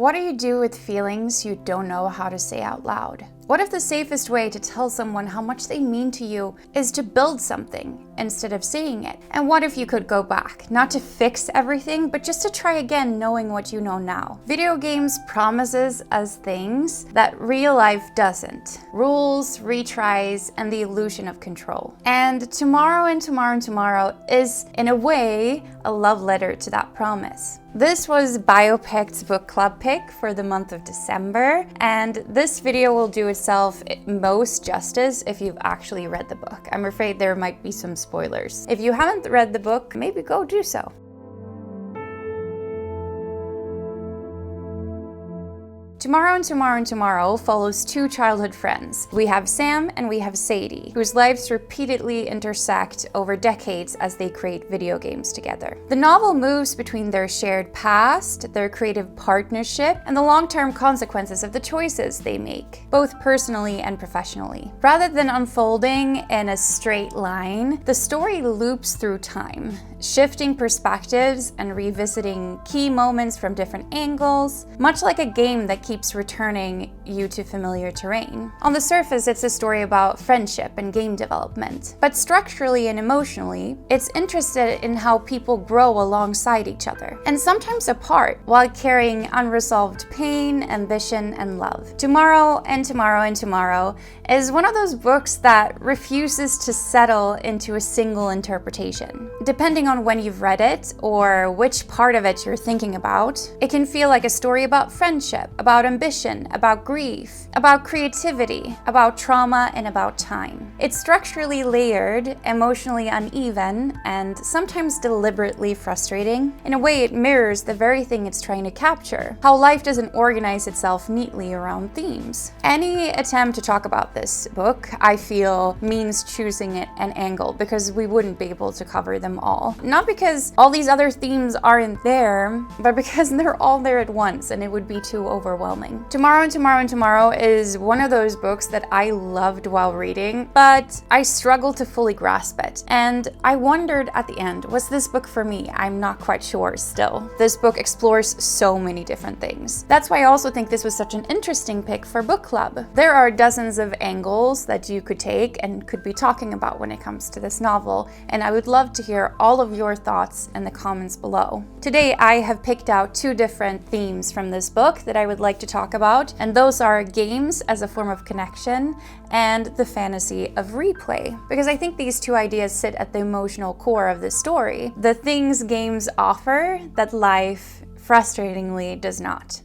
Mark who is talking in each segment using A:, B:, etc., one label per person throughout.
A: What do you do with feelings you don't know how to say out loud? What if the safest way to tell someone how much they mean to you is to build something instead of saying it? And what if you could go back, not to fix everything, but just to try again knowing what you know now? Video games promises us things that real life doesn't. Rules, retries, and the illusion of control. And Tomorrow and Tomorrow and Tomorrow is, in a way, a love letter to that promise. This was Biopicked's book club pick for the month of December, and this video will do itself most justice if you've actually read the book. I'm afraid there might be some spoilers. If you haven't read the book, maybe go do so. Tomorrow and Tomorrow and Tomorrow follows two childhood friends. We have Sam and we have Sadie, whose lives repeatedly intersect over decades as they create video games together. The novel moves between their shared past, their creative partnership, and the long-term consequences of the choices they make, both personally and professionally. Rather than unfolding in a straight line, the story loops through time, shifting perspectives and revisiting key moments from different angles, much like a game that keeps returning you to familiar terrain. On the surface, it's a story about friendship and game development, but structurally and emotionally, it's interested in how people grow alongside each other, and sometimes apart, while carrying unresolved pain, ambition, and love. Tomorrow and Tomorrow and Tomorrow is one of those books that refuses to settle into a single interpretation. Depending on when you've read it or which part of it you're thinking about, it can feel like a story about friendship, about ambition, about grief, about creativity, about trauma, and about time. It's structurally layered, emotionally uneven, and sometimes deliberately frustrating. In a way, it mirrors the very thing it's trying to capture, how life doesn't organize itself neatly around themes. Any attempt to talk about this book, I feel, means choosing an angle, because we wouldn't be able to cover them all. Not because all these other themes aren't there, but because they're all there at once and it would be too overwhelming. Tomorrow and Tomorrow and Tomorrow is one of those books that I loved while reading, but I struggled to fully grasp it. And I wondered at the end, was this book for me? I'm not quite sure still. This book explores so many different things. That's why I also think this was such an interesting pick for book club. There are dozens of angles that you could take and could be talking about when it comes to this novel, and I would love to hear all of your thoughts in the comments below. Today, I have picked out two different themes from this book that I would like to talk about, and those are games as a form of connection and the fantasy of replay, because I think these two ideas sit at the emotional core of this story, the things games offer that life frustratingly does not.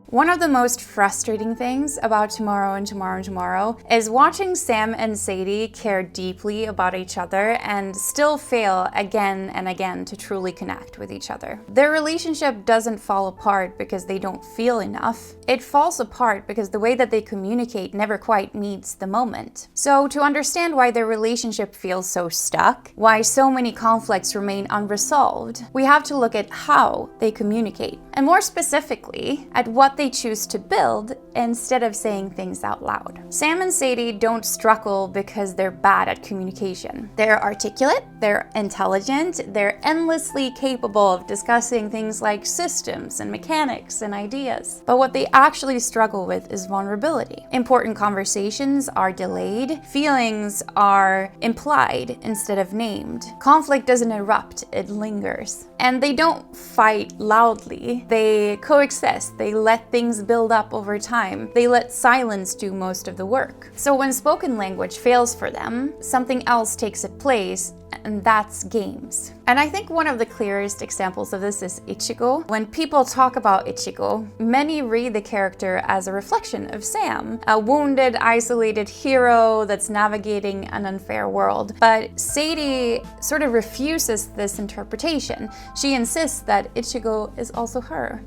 A: One of the most frustrating things about Tomorrow and Tomorrow and Tomorrow is watching Sam and Sadie care deeply about each other and still fail again and again to truly connect with each other. Their relationship doesn't fall apart because they don't feel enough. It falls apart because the way that they communicate never quite meets the moment. So to understand why their relationship feels so stuck, why so many conflicts remain unresolved, we have to look at how they communicate, and more specifically, at what they choose to build instead of saying things out loud. Sam and Sadie don't struggle because they're bad at communication. They're articulate, they're intelligent, they're endlessly capable of discussing things like systems and mechanics and ideas. But what they actually struggle with is vulnerability. Important conversations are delayed, feelings are implied instead of named. Conflict doesn't erupt, it lingers. And they don't fight loudly, they coexist, they let things build up over time. They let silence do most of the work. So when spoken language fails for them, something else takes its place, and that's games. And I think one of the clearest examples of this is Ichigo. When people talk about Ichigo, many read the character as a reflection of Sam, a wounded, isolated hero that's navigating an unfair world. But Sadie sort of refuses this interpretation. She insists that Ichigo is also her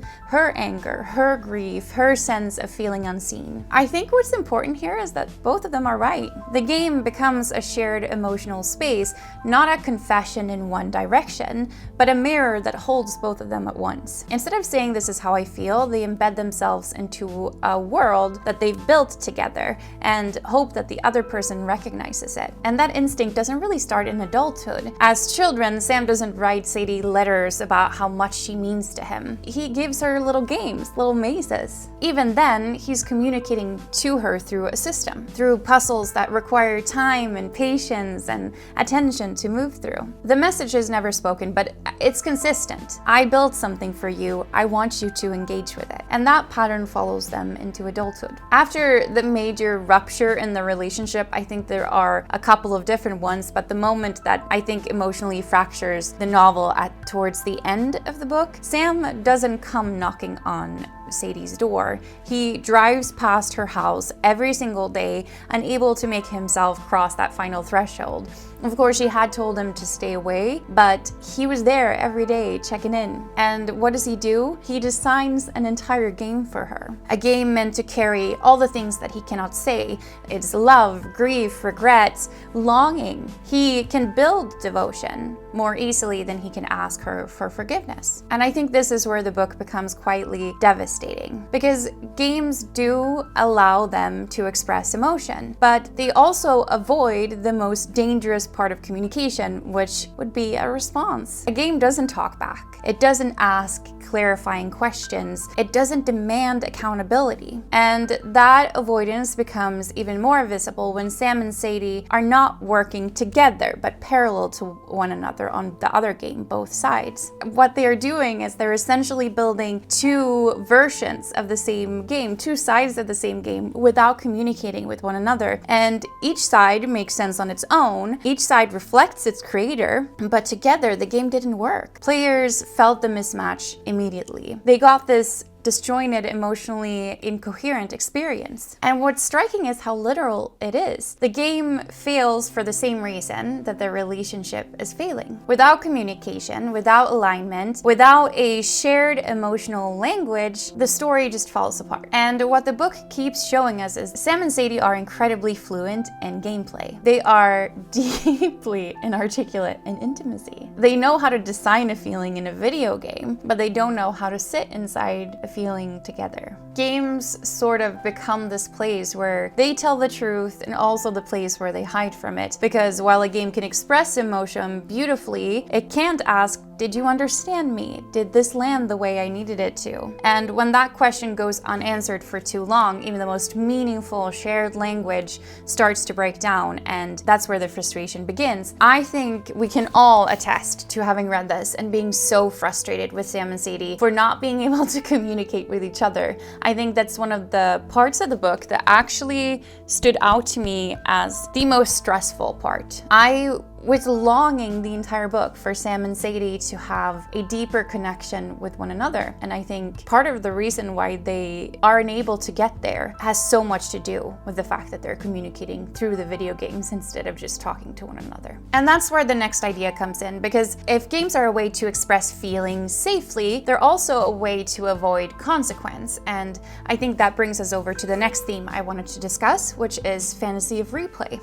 A: anger, her grief, her sense of feeling unseen. I think what's important here is that both of them are right. The game becomes a shared emotional space, not a confession in one direction. direction, but a mirror that holds both of them at once. Instead of saying this is how I feel, they embed themselves into a world that they've built together and hope that the other person recognizes it. And that instinct doesn't really start in adulthood. As children, Sam doesn't write Sadie letters about how much she means to him. He gives her little games, little mazes. Even then, he's communicating to her through a system, through puzzles that require time and patience and attention to move through. The message is never spoken, but it's consistent. I built something for you, I want you to engage with it. And that pattern follows them into adulthood. After the major rupture in the relationship, I think there are a couple of different ones, but the moment that I think emotionally fractures the novel towards the end of the book, Sam doesn't come knocking on Sadie's door. He drives past her house every single day, unable to make himself cross that final threshold. Of course, she had told him to stay away, but he was there every day checking in. And what does he do? He designs an entire game for her. A game meant to carry all the things that he cannot say. It's love, grief, regret, longing. He can build devotion more easily than he can ask her for forgiveness. And I think this is where the book becomes quietly devastating, because games do allow them to express emotion, but they also avoid the most dangerous part of communication, which would be a response. A game doesn't talk back. It doesn't ask clarifying questions. It doesn't demand accountability. And that avoidance becomes even more visible when Sam and Sadie are not working together, but parallel to one another on the other game, both sides. What they are doing is they're essentially building two versions of the same game, two sides of the same game, without communicating with one another. And each side makes sense on its own. Each side reflects its creator, but together the game didn't work. Players felt the mismatch immediately. They got this disjointed, emotionally incoherent experience. And what's striking is how literal it is. The game fails for the same reason that the relationship is failing. Without communication, without alignment, without a shared emotional language, the story just falls apart. And what the book keeps showing us is Sam and Sadie are incredibly fluent in gameplay. They are deeply inarticulate in intimacy. They know how to design a feeling in a video game, but they don't know how to sit inside a feeling together. Games sort of become this place where they tell the truth and also the place where they hide from it. Because while a game can express emotion beautifully, it can't ask, did you understand me? Did this land the way I needed it to? And when that question goes unanswered for too long, even the most meaningful shared language starts to break down, and that's where the frustration begins. I think we can all attest to having read this and being so frustrated with Sam and Sadie for not being able to communicate with each other. I think that's one of the parts of the book that actually stood out to me as the most stressful part. I was longing the entire book for Sam and Sadie to have a deeper connection with one another. And I think part of the reason why they are unable to get there has so much to do with the fact that they're communicating through the video games instead of just talking to one another. And that's where the next idea comes in, because if games are a way to express feelings safely, they're also a way to avoid consequence. And I think that brings us over to the next theme I wanted to discuss, which is fantasy of replay.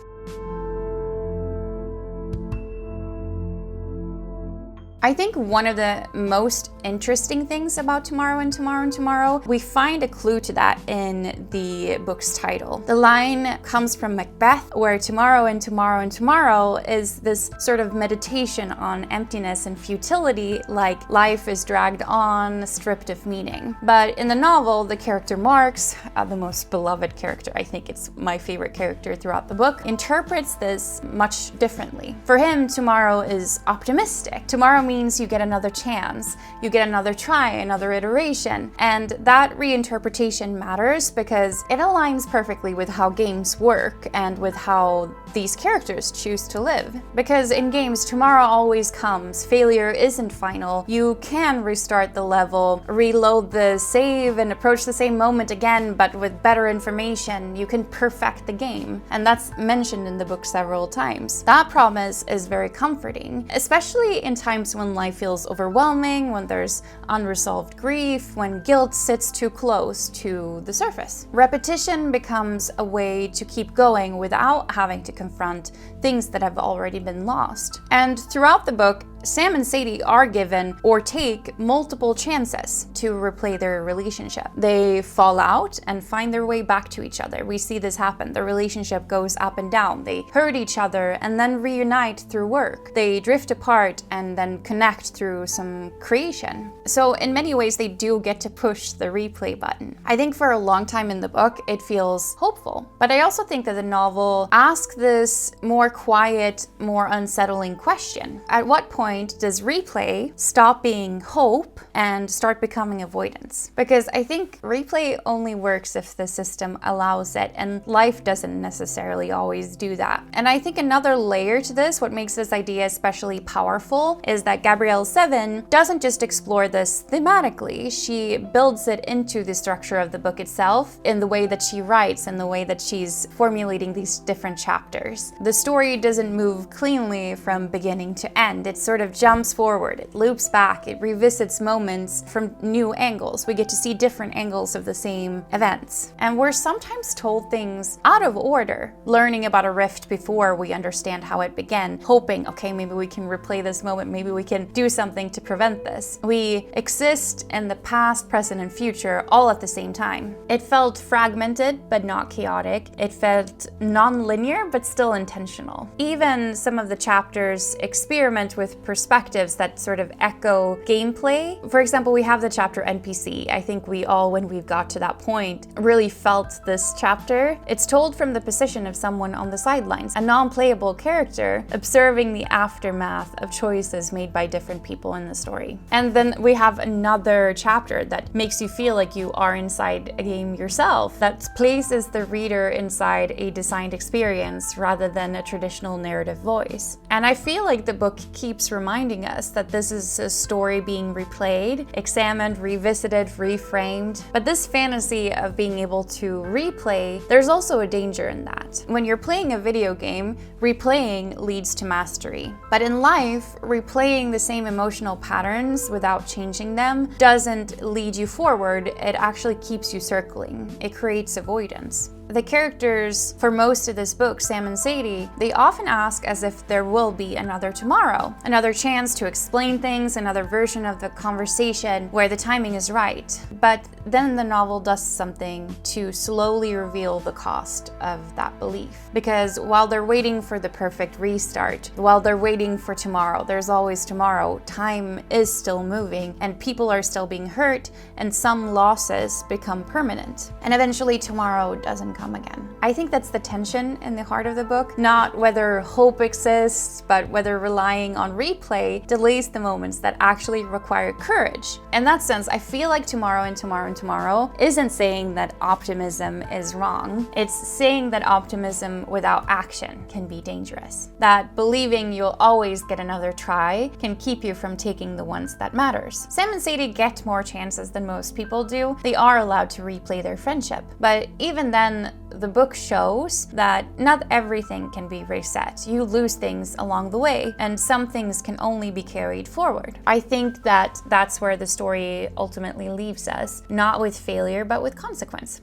A: I think one of the most interesting things about Tomorrow and Tomorrow and Tomorrow, we find a clue to that in the book's title. The line comes from Macbeth, where tomorrow and tomorrow and tomorrow is this sort of meditation on emptiness and futility, like life is dragged on, stripped of meaning. But in the novel, the character Marx, the most beloved character, I think it's my favorite character throughout the book, interprets this much differently. For him, tomorrow is optimistic. Tomorrow means you get another chance, you get another try, another iteration. And that reinterpretation matters because it aligns perfectly with how games work and with how these characters choose to live. Because in games, tomorrow always comes. Failure isn't final. You can restart the level, reload the save, and approach the same moment again, but with better information. You can perfect the game. And that's mentioned in the book several times. That promise is very comforting, especially in times when life feels overwhelming, when there's unresolved grief, when guilt sits too close to the surface. Repetition becomes a way to keep going without having to confront things that have already been lost. And throughout the book, Sam and Sadie are given or take multiple chances to replay their relationship. They fall out and find their way back to each other. We see this happen. The relationship goes up and down. They hurt each other and then reunite through work. They drift apart and then connect through some creation. So in many ways, they do get to push the replay button. I think for a long time in the book, it feels hopeful. But I also think that the novel asks this more quiet, more unsettling question. At what point does replay stop being hope and start becoming avoidance? Because I think replay only works if the system allows it, and life doesn't necessarily always do that. And I think another layer to this, what makes this idea especially powerful, is that Gabrielle Zevin doesn't just explore this thematically, she builds it into the structure of the book itself in the way that she writes and the way that she's formulating these different chapters. The story doesn't move cleanly from beginning to end. It sort of jumps forward, it loops back, it revisits moments from new angles. We get to see different angles of the same events. And we're sometimes told things out of order, learning about a rift before we understand how it began, hoping, okay, maybe we can replay this moment, maybe we can do something to prevent this. We exist in the past, present, and future all at the same time. It felt fragmented, but not chaotic. It felt non-linear, but still intentional. Even some of the chapters experiment with perspectives that sort of echo gameplay. For example, we have the chapter NPC. I think we all, when we got to that point, really felt this chapter. It's told from the position of someone on the sidelines, a non-playable character observing the aftermath of choices made by different people in the story. And then we have another chapter that makes you feel like you are inside a game yourself, that places the reader inside a designed experience rather than a traditional narrative voice. And I feel like the book keeps reminding us that this is a story being replayed, examined, revisited, reframed. But this fantasy of being able to replay, there's also a danger in that. When you're playing a video game, replaying leads to mastery. But in life, replaying the same emotional patterns without changing them doesn't lead you forward, it actually keeps you circling. It creates avoidance. The characters for most of this book, Sam and Sadie, they often ask as if there will be another tomorrow, another chance to explain things, another version of the conversation where the timing is right. But then the novel does something to slowly reveal the cost of that belief. Because while they're waiting for the perfect restart, while they're waiting for tomorrow, there's always tomorrow, time is still moving and people are still being hurt and some losses become permanent. And eventually tomorrow doesn't come again. I think that's the tension in the heart of the book, not whether hope exists, but whether relying on replay delays the moments that actually require courage. In that sense, I feel like Tomorrow and Tomorrow and Tomorrow isn't saying that optimism is wrong. It's saying that optimism without action can be dangerous. That believing you'll always get another try can keep you from taking the ones that matters. Sam and Sadie get more chances than most people do. They are allowed to replay their friendship. But even then, the book shows that not everything can be reset. You lose things along the way, and some things can only be carried forward. I think that that's where the story ultimately leaves us, not with failure, but with consequence.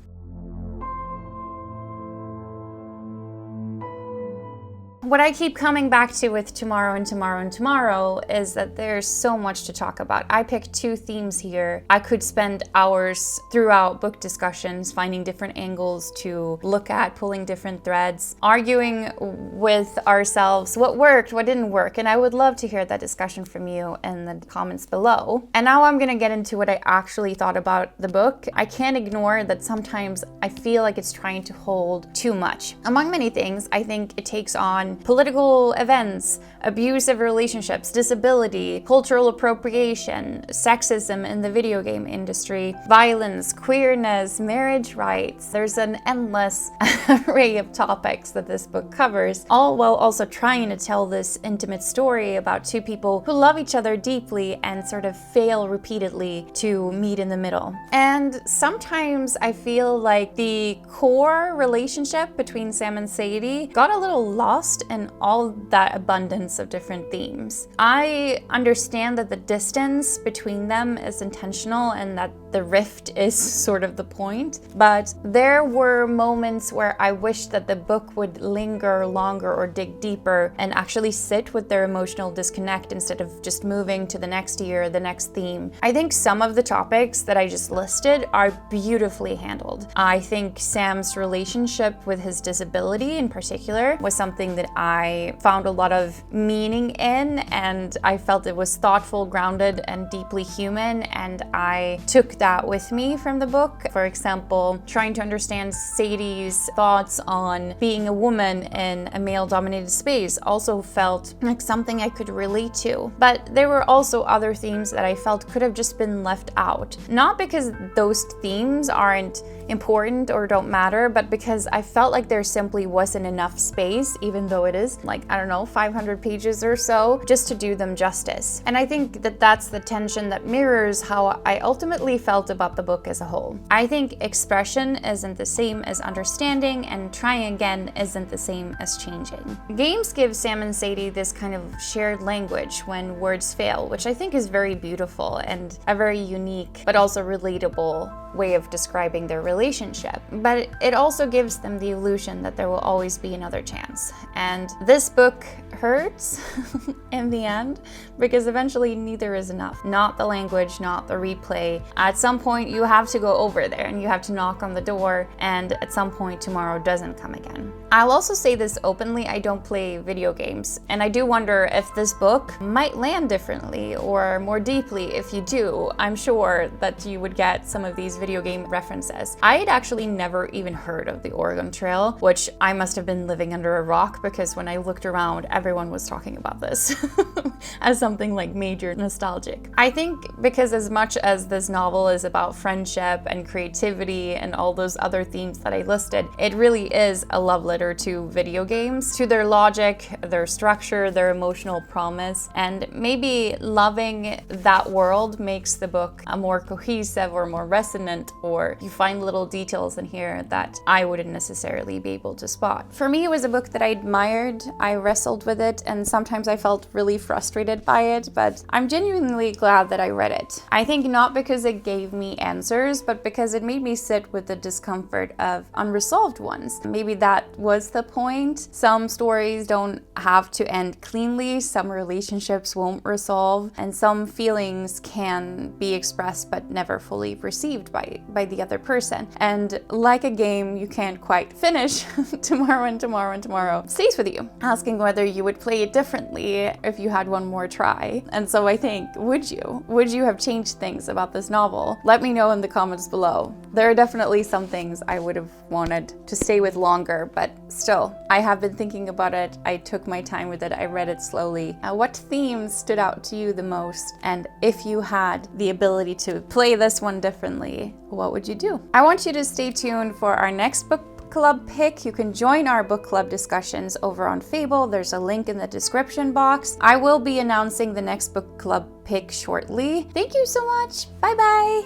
A: What I keep coming back to with Tomorrow and Tomorrow and Tomorrow is that there's so much to talk about. I picked two themes here. I could spend hours throughout book discussions finding different angles to look at, pulling different threads, arguing with ourselves what worked, what didn't work, and I would love to hear that discussion from you in the comments below. And now I'm gonna get into what I actually thought about the book. I can't ignore that sometimes I feel like it's trying to hold too much. Among many things, I think it takes on political events, abusive relationships, disability, cultural appropriation, sexism in the video game industry, violence, queerness, marriage rights. There's an endless array of topics that this book covers, all while also trying to tell this intimate story about two people who love each other deeply and sort of fail repeatedly to meet in the middle. And sometimes I feel like the core relationship between Sam and Sadie got a little lost in all that abundance of different themes. I understand that the distance between them is intentional and that the rift is sort of the point. But there were moments where I wished that the book would linger longer or dig deeper and actually sit with their emotional disconnect instead of just moving to the next year, the next theme. I think some of the topics that I just listed are beautifully handled. I think Sam's relationship with his disability in particular was something that I found a lot of meaning in, and I felt it was thoughtful, grounded, and deeply human, and I took that with me from the book. For example, trying to understand Sadie's thoughts on being a woman in a male-dominated space also felt like something I could relate to. But there were also other themes that I felt could have just been left out. Not because those themes aren't important or don't matter, but because I felt like there simply wasn't enough space, even though it is like, I don't know, 500 pages or so, just to do them justice. And I think that that's the tension that mirrors how I ultimately felt about the book as a whole. I think expression isn't the same as understanding, and trying again isn't the same as changing. Games give Sam and Sadie this kind of shared language when words fail, which I think is very beautiful and a very unique but also relatable way of describing their relationship. But it also gives them the illusion that there will always be another chance. And this book hurts in the end, because eventually neither is enough. Not the language, not the replay. At some point you have to go over there and you have to knock on the door, and at some point tomorrow doesn't come again. I'll also say this openly, I don't play video games, and I do wonder if this book might land differently or more deeply. If you do, I'm sure that you would get some of these video game references. I had actually never even heard of the Oregon Trail, which I must have been living under a rock, because when I looked around, everyone was talking about this as something like major nostalgic. I think because as much as this novel is about friendship and creativity and all those other themes that I listed, it really is a love letter to video games, to their logic, their structure, their emotional promise, and maybe loving that world makes the book a more cohesive or more resonant, or you find little details in here that I wouldn't necessarily be able to spot. For me, it was a book that I admired, I wrestled with it, and sometimes I felt really frustrated by it, but I'm genuinely glad that I read it. I think not because it gave me answers, but because it made me sit with the discomfort of unresolved ones. Maybe that was the point. Some stories don't have to end cleanly, some relationships won't resolve, and some feelings can be expressed but never fully received by the other person. And like a game you can't quite finish, tomorrow and tomorrow and tomorrow stays with you, asking whether you would play it differently if you had one more try. And so I think, would you have changed things about this novel? Let me know in the comments below. There are definitely some things I would have wanted to stay with longer, but still, I have been thinking about it. I took my time with it. I read it slowly. What themes stood out to you the most? And if you had the ability to play this one differently, what would you do? I want you to stay tuned for our next book club pick. You can join our book club discussions over on Fable. There's a link in the description box. I will be announcing the next book club pick shortly. Thank you so much. Bye bye.